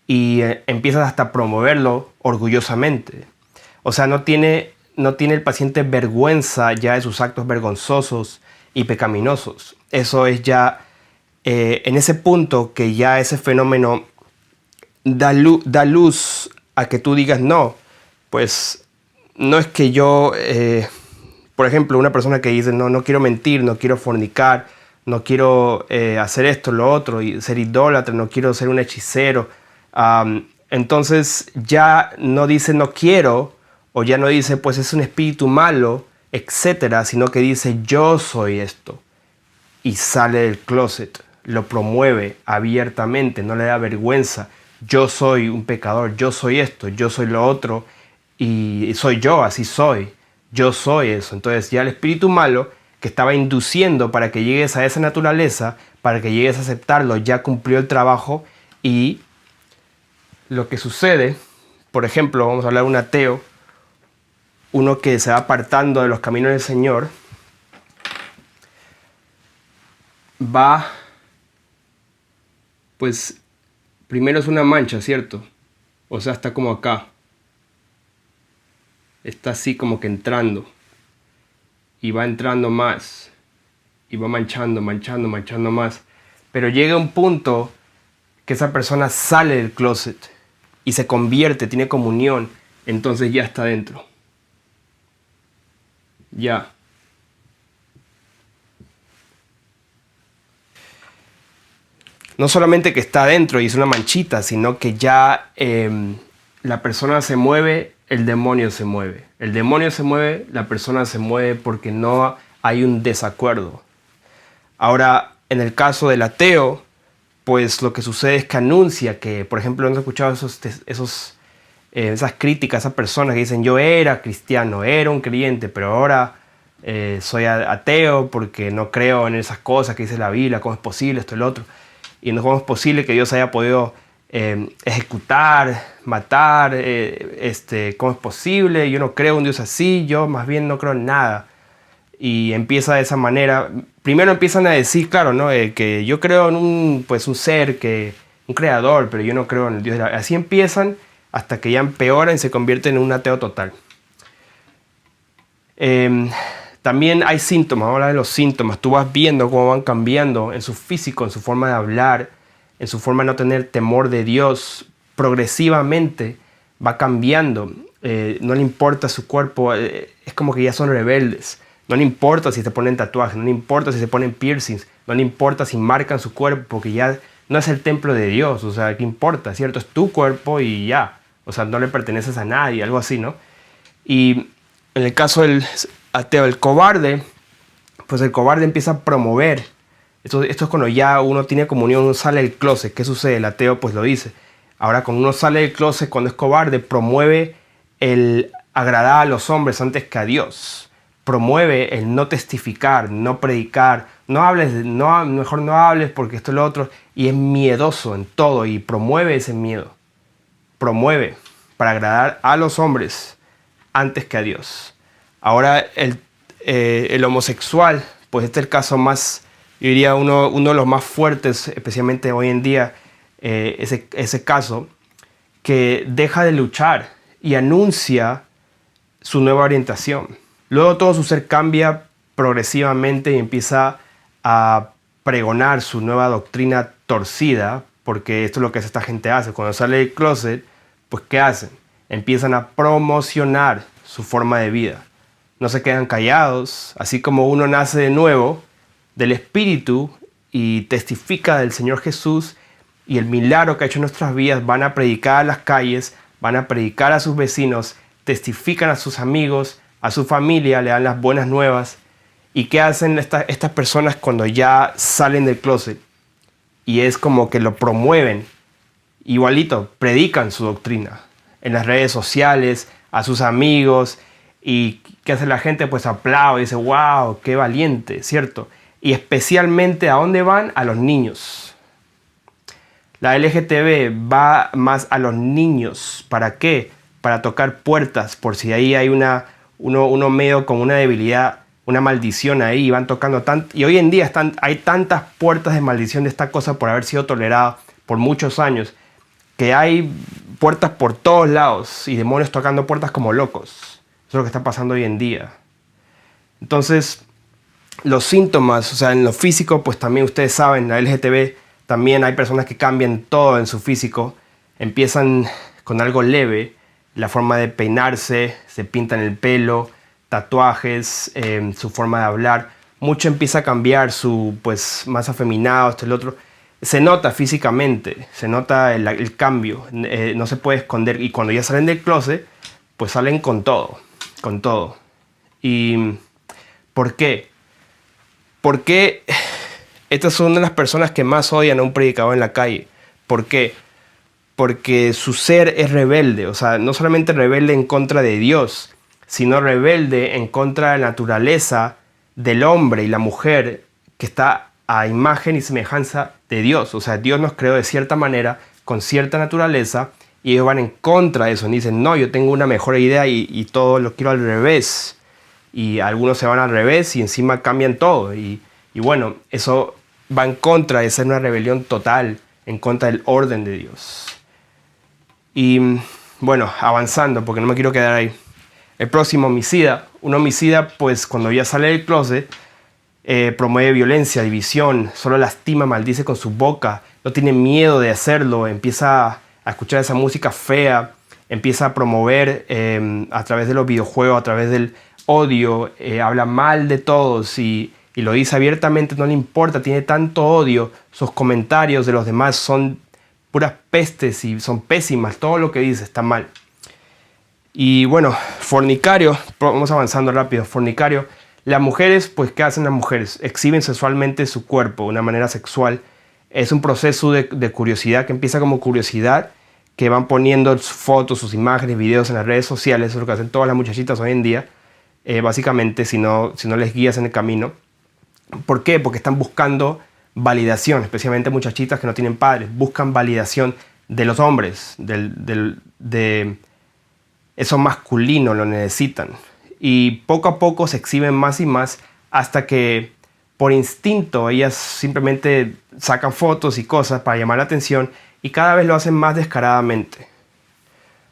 y empiezas hasta a promoverlo orgullosamente. O sea, no tiene el paciente vergüenza ya de sus actos vergonzosos y pecaminosos. Eso es ya en ese punto que ya ese fenómeno da luz a que tú digas no, pues no es que yo, por ejemplo, una persona que dice no quiero mentir, no quiero fornicar, no quiero hacer esto, lo otro, y ser idólatra, no quiero ser un hechicero. Entonces ya no dice no quiero, o ya no dice pues es un espíritu malo, etcétera, sino que dice yo soy esto. Y sale del closet, lo promueve abiertamente, no le da vergüenza. Yo soy un pecador, yo soy esto, yo soy lo otro, y soy yo, así soy. Yo soy eso. Entonces ya el espíritu malo que estaba induciendo para que llegues a esa naturaleza, para que llegues a aceptarlo, ya cumplió el trabajo. Y lo que sucede, por ejemplo, vamos a hablar de un ateo, uno que se va apartando de los caminos del Señor, va, pues, primero es una mancha, ¿cierto? O sea, está como acá. Está así como que entrando. Y va entrando más. y va manchando, manchando, manchando más. Pero llega un punto que esa persona sale del closet y se convierte, tiene comunión, entonces ya está dentro. Ya. No solamente que está dentro y es una manchita, sino que ya la persona se mueve, el demonio se mueve. El demonio se mueve, la persona se mueve porque no hay un desacuerdo. Ahora, en el caso del ateo, pues lo que sucede es que anuncia que, por ejemplo, hemos escuchado esas críticas a esas personas que dicen yo era cristiano, era un creyente, pero ahora soy ateo porque no creo en esas cosas que dice la Biblia, cómo es posible esto y lo otro. Y no cómo es posible que Dios haya podido ejecutar, matar, cómo es posible, yo no creo en un Dios así, yo más bien no creo en nada. Y empieza de esa manera. Primero empiezan a decir, claro, ¿no? Que yo creo en un ser, un creador, pero yo no creo en el Dios de la... Así empiezan hasta que ya empeoran y se convierten en un ateo total. También hay síntomas, vamos a hablar de los síntomas. Tú vas viendo cómo van cambiando en su físico, en su forma de hablar, en su forma de no tener temor de Dios. Progresivamente va cambiando. No le importa su cuerpo, es como que ya son rebeldes. No le importa si se ponen tatuajes, no le importa si se ponen piercings, no le importa si marcan su cuerpo, porque ya no es el templo de Dios. O sea, ¿qué importa? ¿Cierto? Es tu cuerpo y ya. O sea, no le perteneces a nadie, algo así, ¿no? Y en el caso del ateo, el cobarde, pues el cobarde empieza a promover. Esto es cuando ya uno tiene comunión, uno sale del closet. ¿Qué sucede? El ateo pues lo dice. Ahora, cuando uno sale del closet, cuando es cobarde, promueve el agradar a los hombres antes que a Dios. Promueve el no testificar, no predicar, no hables, mejor no hables porque esto es lo otro. Y es miedoso en todo y promueve ese miedo. Promueve para agradar a los hombres antes que a Dios. Ahora el homosexual, pues este es el caso más, yo diría uno de los más fuertes, especialmente hoy en día, ese caso, que deja de luchar y anuncia su nueva orientación. Luego todo su ser cambia progresivamente y empieza a pregonar su nueva doctrina torcida, porque esto es lo que esta gente hace. Cuando sale del closet, pues ¿qué hacen? Empiezan a promocionar su forma de vida. No se quedan callados, así como uno nace de nuevo del Espíritu y testifica del Señor Jesús y el milagro que ha hecho en nuestras vidas, van a predicar a las calles, van a predicar a sus vecinos, testifican a sus amigos, a su familia, le dan las buenas nuevas. ¿Y qué hacen estas personas cuando ya salen del closet? Y es como que lo promueven, igualito, predican su doctrina en las redes sociales, a sus amigos. ¿Y qué hace la gente? Pues aplaude y dice, wow, qué valiente, ¿cierto? Y especialmente, ¿a dónde van? A los niños. La LGTB va más a los niños. ¿Para qué? Para tocar puertas, por si ahí hay uno medio con una debilidad, una maldición ahí, y van tocando tanto. Y hoy en día hay tantas puertas de maldición de esta cosa por haber sido tolerada por muchos años, que hay puertas por todos lados y demonios tocando puertas como locos. Eso es lo que está pasando hoy en día. Entonces, los síntomas, o sea, en lo físico, pues también ustedes saben, la LGTB también hay personas que cambian todo en su físico. Empiezan con algo leve, la forma de peinarse, se pintan el pelo, tatuajes, su forma de hablar. Mucho empieza a cambiar, pues más afeminado, esto y lo otro. Se nota físicamente, se nota el cambio, no se puede esconder. Y cuando ya salen del closet, pues salen con todo, con todo. ¿Y por qué? Porque estas son de las personas que más odian a un predicador en la calle. ¿Por qué? Porque su ser es rebelde, o sea, no solamente rebelde en contra de Dios, sino rebelde en contra de la naturaleza del hombre y la mujer que está a imagen y semejanza de Dios. O sea, Dios nos creó de cierta manera, con cierta naturaleza, y ellos van en contra de eso. Y dicen, no, yo tengo una mejor idea y todo lo quiero al revés. Y algunos se van al revés y encima cambian todo. Y bueno, eso va en contra de ser una rebelión total, en contra del orden de Dios. Y bueno, avanzando, porque no me quiero quedar ahí. El próximo, homicida. Un homicida, pues cuando ya sale del closet, promueve violencia, división, solo lastima, maldice con su boca, no tiene miedo de hacerlo, empieza a escuchar esa música fea, empieza a promover a través de los videojuegos, a través del odio, habla mal de todos y lo dice abiertamente, no le importa, tiene tanto odio, sus comentarios de los demás son puras pestes y son pésimas, todo lo que dice está mal. Y bueno, fornicario, vamos avanzando rápido, fornicario, las mujeres, pues ¿qué hacen las mujeres? Exhiben sexualmente su cuerpo de una manera sexual. Es un proceso de curiosidad que empieza como curiosidad, que van poniendo sus fotos, sus imágenes, videos en las redes sociales. Eso es lo que hacen todas las muchachitas hoy en día, básicamente, si no les guías en el camino. ¿Por qué? Porque están buscando validación, especialmente muchachitas que no tienen padres. Buscan validación de los hombres, de eso masculino, lo necesitan. Y poco a poco se exhiben más y más hasta que por instinto ellas simplemente sacan fotos y cosas para llamar la atención y cada vez lo hacen más descaradamente.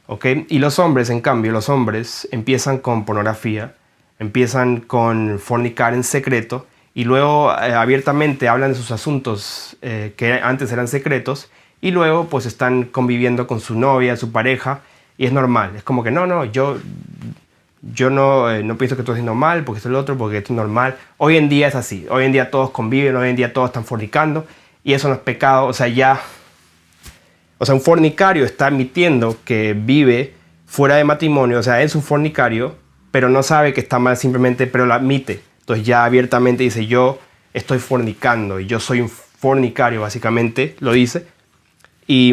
¿Ok? Y los hombres, en cambio, los hombres empiezan con pornografía, empiezan con fornicar en secreto y luego abiertamente hablan de sus asuntos que antes eran secretos y luego pues están conviviendo con su novia, su pareja y es normal. Es como que no, yo no pienso que estoy haciendo mal, porque esto es lo otro, porque esto es normal. Hoy en día es así. Hoy en día todos conviven, hoy en día todos están fornicando. Y eso no es pecado. O sea, un fornicario está admitiendo que vive fuera de matrimonio. O sea, es un fornicario, pero no sabe que está mal simplemente, pero lo admite. Entonces ya abiertamente dice, yo estoy fornicando y yo soy un fornicario, básicamente, lo dice. Y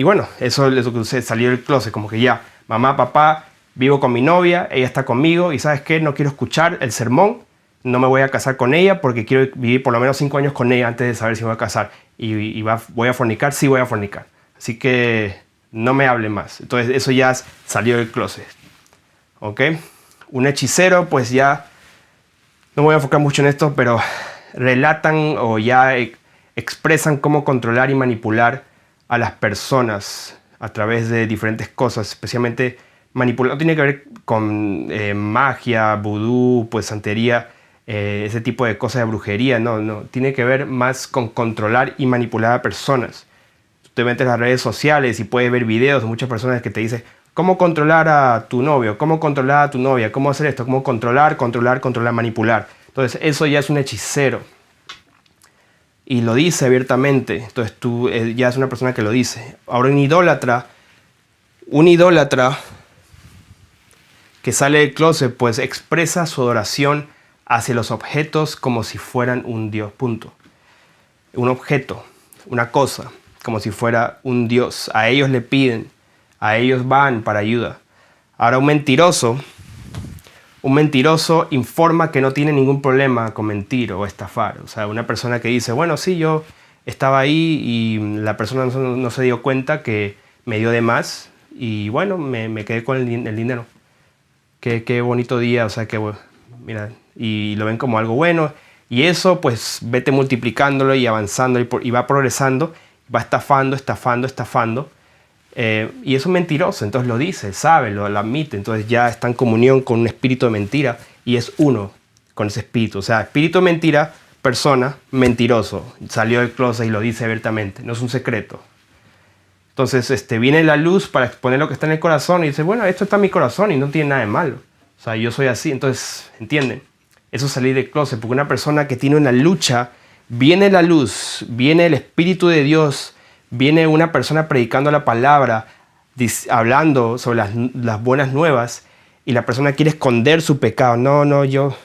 bueno, eso es lo que usted salió del closet, como que ya, mamá, papá, vivo con mi novia, ella está conmigo y ¿sabes qué? No quiero escuchar el sermón, no me voy a casar con ella porque quiero vivir por lo menos 5 años con ella antes de saber si me voy a casar. Y voy a fornicar, sí voy a fornicar. Así que no me hable más. Entonces eso ya salió del closet. ¿Ok? Un hechicero, pues ya, no me voy a enfocar mucho en esto, pero relatan o ya expresan cómo controlar y manipular a las personas a través de diferentes cosas, especialmente manipular. No tiene que ver con magia, vudú, pues santería, ese tipo de cosas de brujería, no, tiene que ver más con controlar y manipular a personas. Tú te metes en las redes sociales y puedes ver videos de muchas personas que te dicen cómo controlar a tu novio, cómo controlar a tu novia, cómo hacer esto, cómo controlar, manipular. Entonces eso ya es un hechicero. Y lo dice abiertamente. Entonces tú ya es una persona que lo dice. Ahora un idólatra que sale del closet, pues expresa su adoración hacia los objetos como si fueran un dios, punto. Un objeto, una cosa, como si fuera un dios. A ellos le piden, a ellos van para ayuda. Ahora un mentiroso informa que no tiene ningún problema con mentir o estafar. O sea, una persona que dice, bueno, sí, yo estaba ahí y la persona no se dio cuenta que me dio de más y bueno, me quedé con el dinero. Qué bonito día, o sea, que mira, y lo ven como algo bueno. Y eso, pues, vete multiplicándolo y avanzando y va progresando, va estafando. Y es un mentiroso, entonces lo dice, sabe, lo admite, entonces ya está en comunión con un espíritu de mentira y es uno con ese espíritu. O sea, espíritu de mentira, persona, mentiroso. Salió del closet y lo dice abiertamente, no es un secreto. Entonces viene la luz para exponer lo que está en el corazón y dice, bueno, esto está en mi corazón y no tiene nada de malo. O sea, yo soy así, entonces, ¿entienden? Eso es salir del closet, porque una persona que tiene una lucha, viene la luz, viene el Espíritu de Dios, viene una persona predicando la palabra, hablando sobre las buenas nuevas y la persona quiere esconder su pecado. No, yo,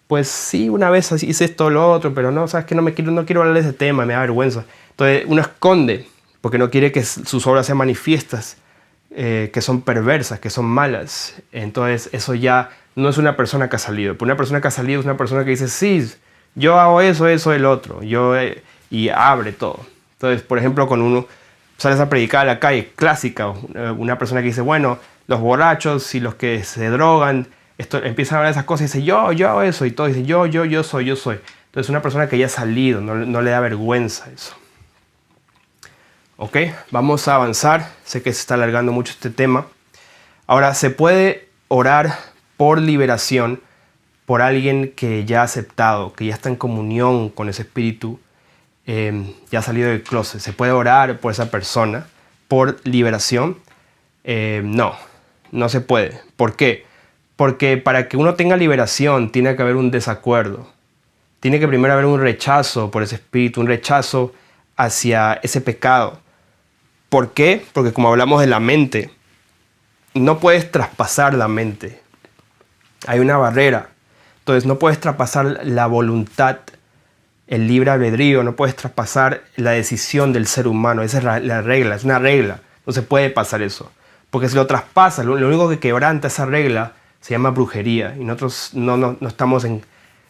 pues sí, una vez hice esto o lo otro, pero no, sabes que no quiero hablar de ese tema, me da vergüenza. Entonces uno esconde porque no quiere que sus obras sean manifiestas, que son perversas, que son malas. Entonces eso ya no es una persona que ha salido. Pero una persona que ha salido es una persona que dice, sí, yo hago eso, el otro, y abre todo. Entonces, por ejemplo, cuando uno sale a predicar a la calle, clásica, una persona que dice, bueno, los borrachos y los que se drogan, empiezan a hablar de esas cosas y dice, yo hago eso, y todo dice, yo soy. Entonces, una persona que ya ha salido, no le da vergüenza eso. Ok, vamos a avanzar. Sé que se está alargando mucho este tema. Ahora, se puede orar por liberación por alguien que ya ha aceptado, que ya está en comunión con ese espíritu, ya ha salido del closet. ¿Se puede orar por esa persona por liberación? No se puede. ¿Por qué? Porque para que uno tenga liberación tiene que haber un desacuerdo. Tiene que primero haber un rechazo por ese espíritu, un rechazo hacia ese pecado. ¿Por qué? Porque como hablamos de la mente, no puedes traspasar la mente. Hay una barrera. Entonces no puedes traspasar la voluntad, el libre albedrío, no puedes traspasar la decisión del ser humano. Esa es la regla, es una regla. No se puede pasar eso. Porque si lo traspasas, lo único que quebranta esa regla se llama brujería. Y nosotros no estamos en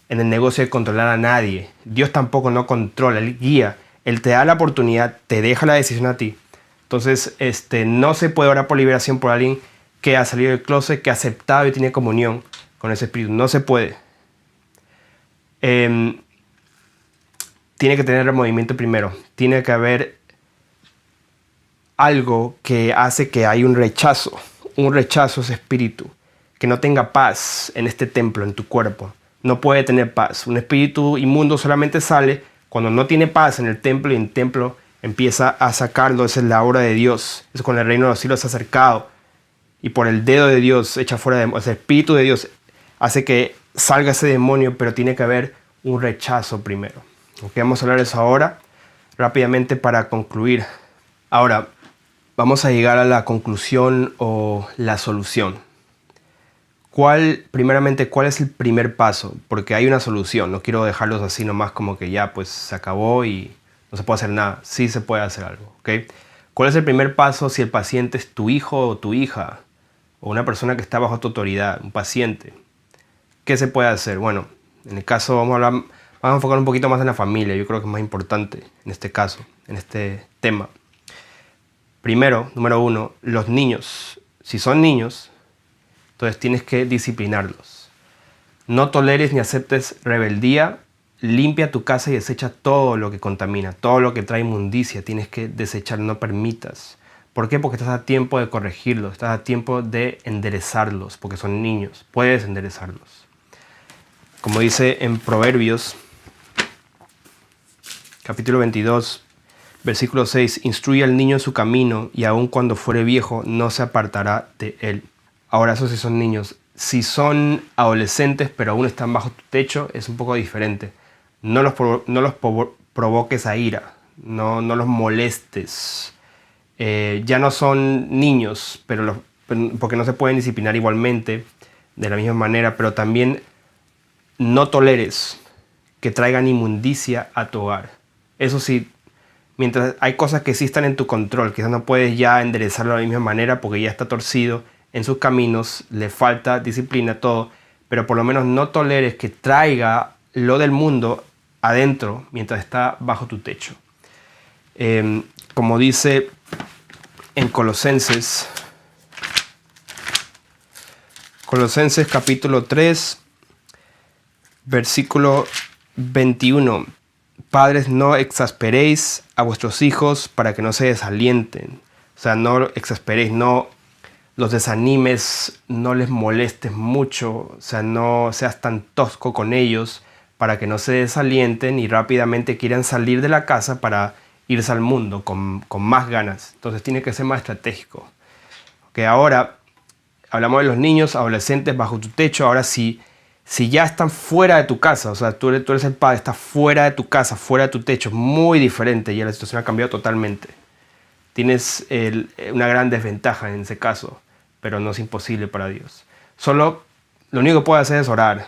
el negocio de controlar a nadie. Dios tampoco no controla, Él guía. Él te da la oportunidad, te deja la decisión a ti. Entonces no se puede orar por liberación por alguien que ha salido del closet, que ha aceptado y tiene comunión con ese espíritu. No se puede. Tiene que tener movimiento primero. Tiene que haber algo que hace que haya un rechazo a ese espíritu, que no tenga paz en este templo, en tu cuerpo. No puede tener paz. Un espíritu inmundo solamente sale cuando no tiene paz en el templo y el templo empieza a sacarlo. Esa es la obra de Dios. Es cuando el reino de los cielos se ha acercado y por el dedo de Dios echa fuera el espíritu de Dios hace que salga ese demonio, pero tiene que haber un rechazo primero. Ok, vamos a hablar de eso ahora rápidamente para concluir. Ahora, vamos a llegar a la conclusión o la solución. Primeramente, ¿cuál es el primer paso? Porque hay una solución. No quiero dejarlos así nomás como que ya pues se acabó y no se puede hacer nada. Sí se puede hacer algo. ¿Ok? ¿Cuál es el primer paso si el paciente es tu hijo o tu hija? O una persona que está bajo tu autoridad, un paciente. ¿Qué se puede hacer? Bueno, en el caso vamos a enfocar un poquito más en la familia. Yo creo que es más importante en este caso, en este tema. Primero, número uno, los niños. Si son niños, entonces tienes que disciplinarlos. No toleres ni aceptes rebeldía. Limpia tu casa y desecha todo lo que contamina, todo lo que trae inmundicia. Tienes que desechar, no permitas. ¿Por qué? Porque estás a tiempo de corregirlos, estás a tiempo de enderezarlos, porque son niños. Puedes enderezarlos. Como dice en Proverbios, capítulo 22, versículo 6, instruye al niño en su camino y aun cuando fuere viejo no se apartará de él. Ahora, eso sí son niños. Si son adolescentes pero aún están bajo tu techo, es un poco diferente. No los provoques a ira, no los molestes. Ya no son niños, porque no se pueden disciplinar igualmente de la misma manera, pero también no toleres que traigan inmundicia a tu hogar. Eso sí, mientras hay cosas que sí están en tu control, quizás no puedes ya enderezarlo de la misma manera porque ya está torcido en sus caminos, le falta disciplina, todo, pero por lo menos no toleres que traiga lo del mundo adentro mientras está bajo tu techo. Como dice en Colosenses capítulo 3, versículo 21. Padres, no exasperéis a vuestros hijos para que no se desalienten. O sea, no exasperéis, no los desanimes, no les molestes mucho. O sea, no seas tan tosco con ellos para que no se desalienten y rápidamente quieran salir de la casa para irse al mundo con más ganas. Entonces tiene que ser más estratégico. Okay, ahora hablamos de los niños, adolescentes bajo tu techo. Ahora si ya están fuera de tu casa, o sea, tú eres el padre, estás fuera de tu casa, fuera de tu techo, muy diferente, ya la situación ha cambiado totalmente. Tienes una gran desventaja en ese caso, pero no es imposible para Dios. Solo lo único que puedes hacer es orar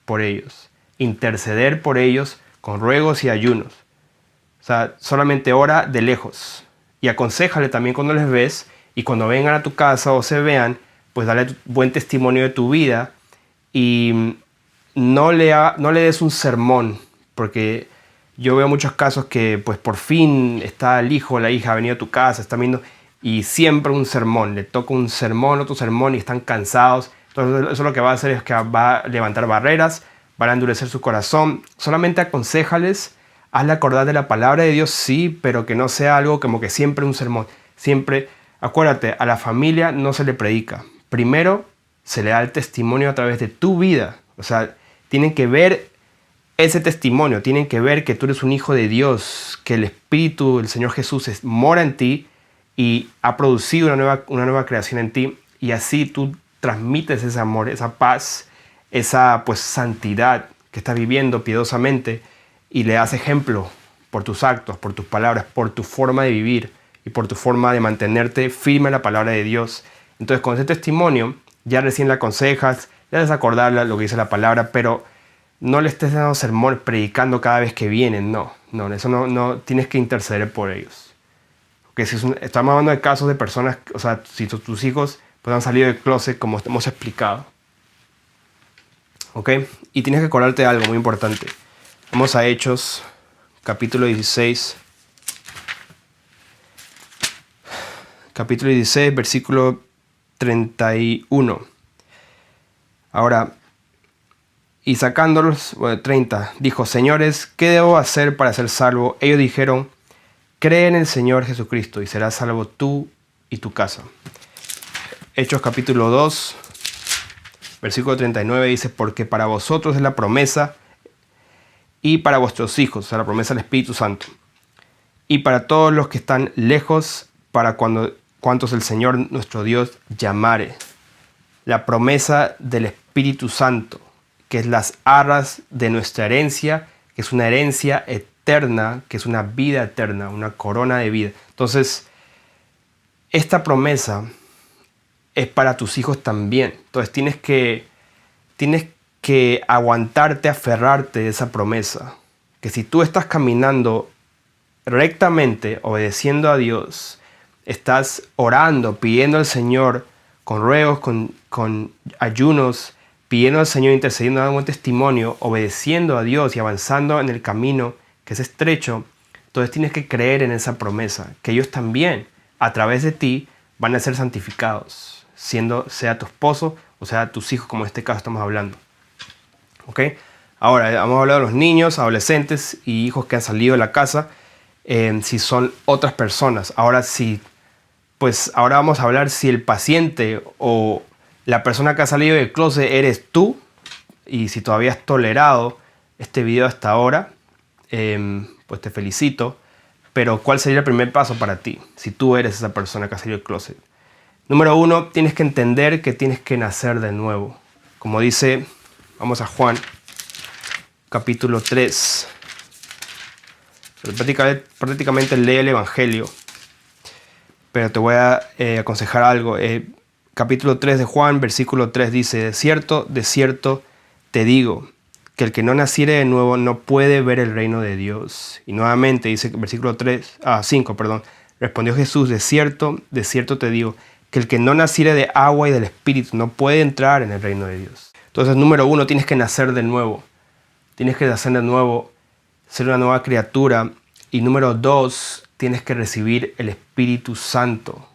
por ellos, interceder por ellos con ruegos y ayunos. O sea, solamente ora de lejos y aconséjale también cuando les ves y cuando vengan a tu casa o se vean, pues dale buen testimonio de tu vida. Y no le des un sermón, porque yo veo muchos casos que pues por fin está el hijo o la hija, ha venido a tu casa, están viendo, y siempre un sermón, le toca un sermón, otro sermón y están cansados. Entonces eso lo que va a hacer es que va a levantar barreras, van a endurecer su corazón. Solamente aconséjales, hazle acordar de la palabra de Dios, sí, pero que no sea algo como que siempre un sermón. Siempre, acuérdate, a la familia no se le predica. Primero se le da el testimonio a través de tu vida. O sea, tienen que ver ese testimonio, tienen que ver que tú eres un hijo de Dios, que el Espíritu del Señor Jesús mora en ti y ha producido una nueva creación en ti, y así tú transmites ese amor, esa paz, esa pues santidad que estás viviendo piadosamente, y le das ejemplo por tus actos, por tus palabras, por tu forma de vivir y por tu forma de mantenerte firme en la palabra de Dios. Entonces, con ese testimonio ya recién le aconsejas, le das a acordarle lo que dice la palabra, pero no le estés dando sermón predicando cada vez que vienen. No, eso no tienes que interceder por ellos. Porque si estamos hablando de casos de personas, o sea, si tus hijos pues han salido del closet, como hemos explicado. ¿Ok? Y tienes que acordarte de algo muy importante. Vamos a Hechos, capítulo 16. Capítulo 16, versículo 31. Ahora, y sacándolos, 30, dijo: Señores, ¿qué debo hacer para ser salvo? Ellos dijeron: Cree en el Señor Jesucristo y serás salvo tú y tu casa. Hechos capítulo 2, versículo 39 dice: Porque para vosotros es la promesa, y para vuestros hijos, o sea, la promesa del Espíritu Santo, y para todos los que están lejos, para cuantos el Señor nuestro Dios llamare. La promesa del Espíritu Santo, que es las arras de nuestra herencia, que es una herencia eterna, que es una vida eterna, una corona de vida. Entonces, esta promesa es para tus hijos también. Entonces, tienes que aguantarte, aferrarte de esa promesa. Que si tú estás caminando rectamente, obedeciendo a Dios, estás orando, pidiendo al Señor, con ruegos, con ayunos, pidiendo al Señor, intercediendo, dando un testimonio, obedeciendo a Dios y avanzando en el camino que es estrecho, entonces tienes que creer en esa promesa, que ellos también, a través de ti, van a ser santificados, sea tu esposo o sea tus hijos, como en este caso estamos hablando. ¿Ok? Ahora, vamos a hablar de los niños, adolescentes y hijos que han salido de la casa, si son otras personas. Ahora vamos a hablar si el paciente o la persona que ha salido del closet eres tú, y si todavía has tolerado este video hasta ahora, pues te felicito. Pero ¿cuál sería el primer paso para ti si tú eres esa persona que ha salido del closet? Número 1, tienes que entender que tienes que nacer de nuevo. Como dice, vamos a Juan, capítulo 3. Prácticamente lee el Evangelio, pero te voy a aconsejar algo. Capítulo 3 de Juan, versículo 3 dice: de cierto te digo, que el que no naciere de nuevo no puede ver el reino de Dios. Y nuevamente dice, versículo 5, respondió Jesús: de cierto te digo, que el que no naciere de agua y del Espíritu no puede entrar en el reino de Dios. Entonces, número 1, tienes que nacer de nuevo. Tienes que nacer de nuevo, ser una nueva criatura. Y número 2, tienes que recibir el Espíritu Santo.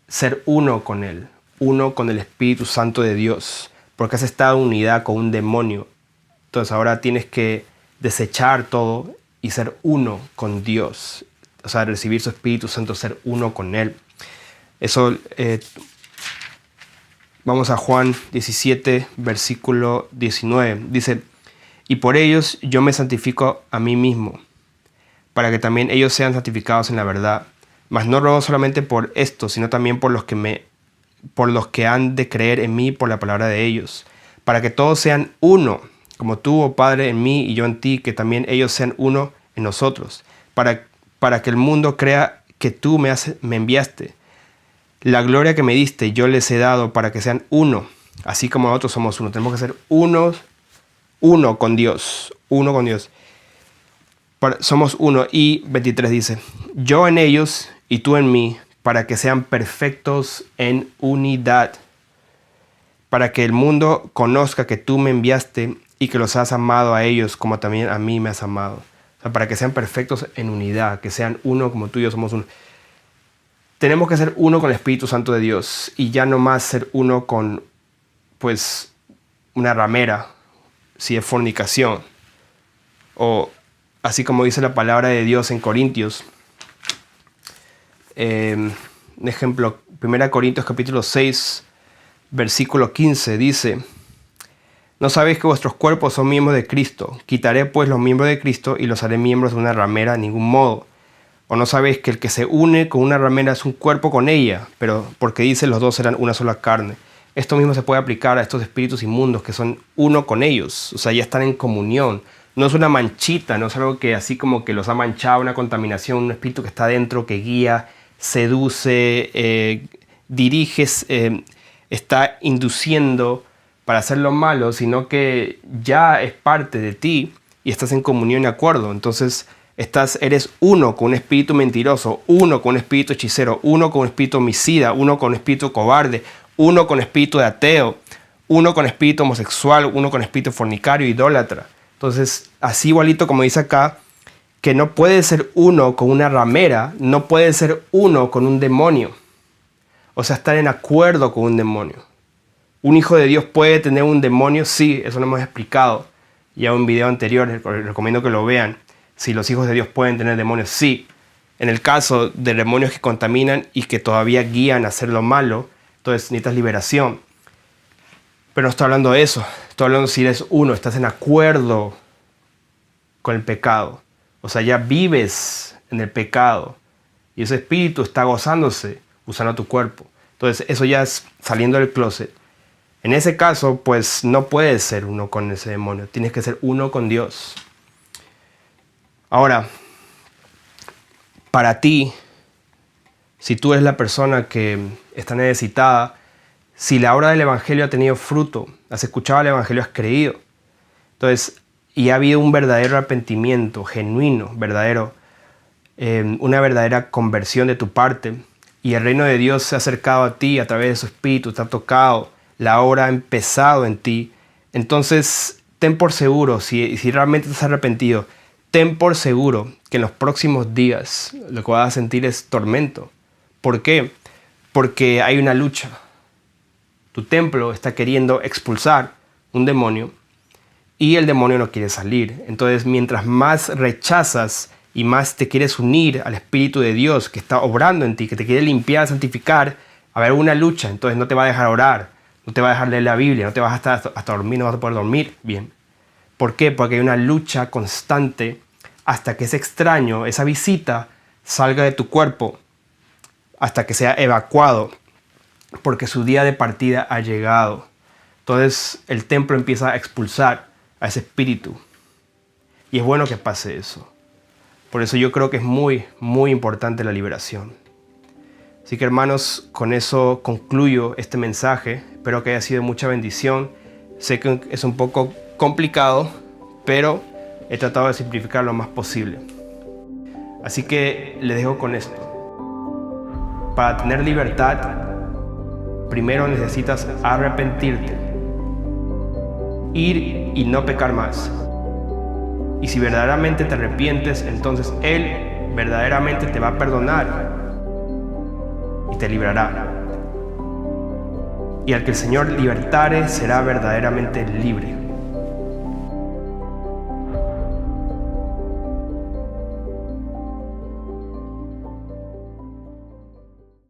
Ser uno con Él, uno con el Espíritu Santo de Dios, porque has estado en unidad con un demonio. Entonces ahora tienes que desechar todo y ser uno con Dios. O sea, recibir su Espíritu Santo, ser uno con Él. Eso, vamos a Juan 17, versículo 19. Dice: y por ellos yo me santifico a mí mismo, para que también ellos sean santificados en la verdad. Mas no ruego solamente por esto, sino también por los que han de creer en mí por la palabra de ellos, para que todos sean uno, como tú, oh Padre, en mí y yo en ti, que también ellos sean uno en nosotros, para que el mundo crea que tú me enviaste. La gloria que me diste yo les he dado, para que sean uno, así como nosotros somos uno. Tenemos que ser uno con Dios, uno con Dios. Somos uno. Y 23 dice: yo en ellos y tú en mí, para que sean perfectos en unidad, para que el mundo conozca que tú me enviaste y que los has amado a ellos como también a mí me has amado. O sea, para que sean perfectos en unidad, que sean uno como tú y yo somos uno. Tenemos que ser uno con el Espíritu Santo de Dios, y ya no más ser uno con, pues, una ramera, si es fornicación, o así como dice la palabra de Dios en Corintios. Un ejemplo, 1 Corintios capítulo 6, versículo 15 dice: ¿No sabéis que vuestros cuerpos son miembros de Cristo? Quitaré pues los miembros de Cristo y los haré miembros de una ramera, de ningún modo. ¿O no sabéis que el que se une con una ramera es un cuerpo con ella? Pero porque dice los dos serán una sola carne. Esto mismo se puede aplicar a estos espíritus inmundos que son uno con ellos. O sea, ya están en comunión. No es una manchita, no es algo que así como que los ha manchado, una contaminación, un espíritu que está dentro, que guía, seduce, dirige, está induciendo para hacer lo malo, sino que ya es parte de ti y estás en comunión y acuerdo. Entonces eres uno con un espíritu mentiroso, uno con un espíritu hechicero, uno con un espíritu homicida, uno con un espíritu cobarde, uno con espíritu de ateo, uno con espíritu homosexual, uno con espíritu fornicario, idólatra. Entonces, así igualito como dice acá, que no puede ser uno con una ramera, no puede ser uno con un demonio. O sea, estar en acuerdo con un demonio. ¿Un hijo de Dios puede tener un demonio? Sí, eso lo hemos explicado ya en un video anterior, les recomiendo que lo vean. Si los hijos de Dios pueden tener demonios, sí. En el caso de demonios que contaminan y que todavía guían a hacer lo malo, entonces necesitas liberación. Pero no estoy hablando de eso. Estoy hablando si eres uno, estás en acuerdo con el pecado. O sea, ya vives en el pecado. Y ese espíritu está gozándose usando tu cuerpo. Entonces, eso ya es saliendo del closet. En ese caso, pues no puedes ser uno con ese demonio. Tienes que ser uno con Dios. Ahora, para ti, si tú eres la persona que está necesitada, si la obra del Evangelio ha tenido fruto, has escuchado el Evangelio, has creído, entonces, y ha habido un verdadero arrepentimiento, genuino, verdadero, una verdadera conversión de tu parte, y el reino de Dios se ha acercado a ti a través de su Espíritu, te ha tocado, la obra ha empezado en ti, entonces ten por seguro, si realmente te has arrepentido, ten por seguro que en los próximos días lo que vas a sentir es tormento. ¿Por qué? Porque hay una lucha. Tu templo está queriendo expulsar un demonio y el demonio no quiere salir. Entonces, mientras más rechazas y más te quieres unir al Espíritu de Dios que está obrando en ti, que te quiere limpiar, santificar, va a haber una lucha. Entonces no te va a dejar orar, no te va a dejar leer la Biblia, no te vas a estar hasta dormir, no vas a poder dormir bien. ¿Por qué? Porque hay una lucha constante hasta que ese extraño, esa visita, salga de tu cuerpo, hasta que sea evacuado, porque su día de partida ha llegado. Entonces el templo empieza a expulsar a ese espíritu. Y es bueno que pase eso. Por eso yo creo que es muy, muy importante la liberación. Así que hermanos, con eso concluyo este mensaje. Espero que haya sido mucha bendición. Sé que es un poco complicado, pero he tratado de simplificar lo más posible. Así que les dejo con esto. Para tener libertad, primero necesitas arrepentirte, ir y no pecar más. Y si verdaderamente te arrepientes, entonces Él verdaderamente te va a perdonar y te librará. Y al que el Señor libertare será verdaderamente libre.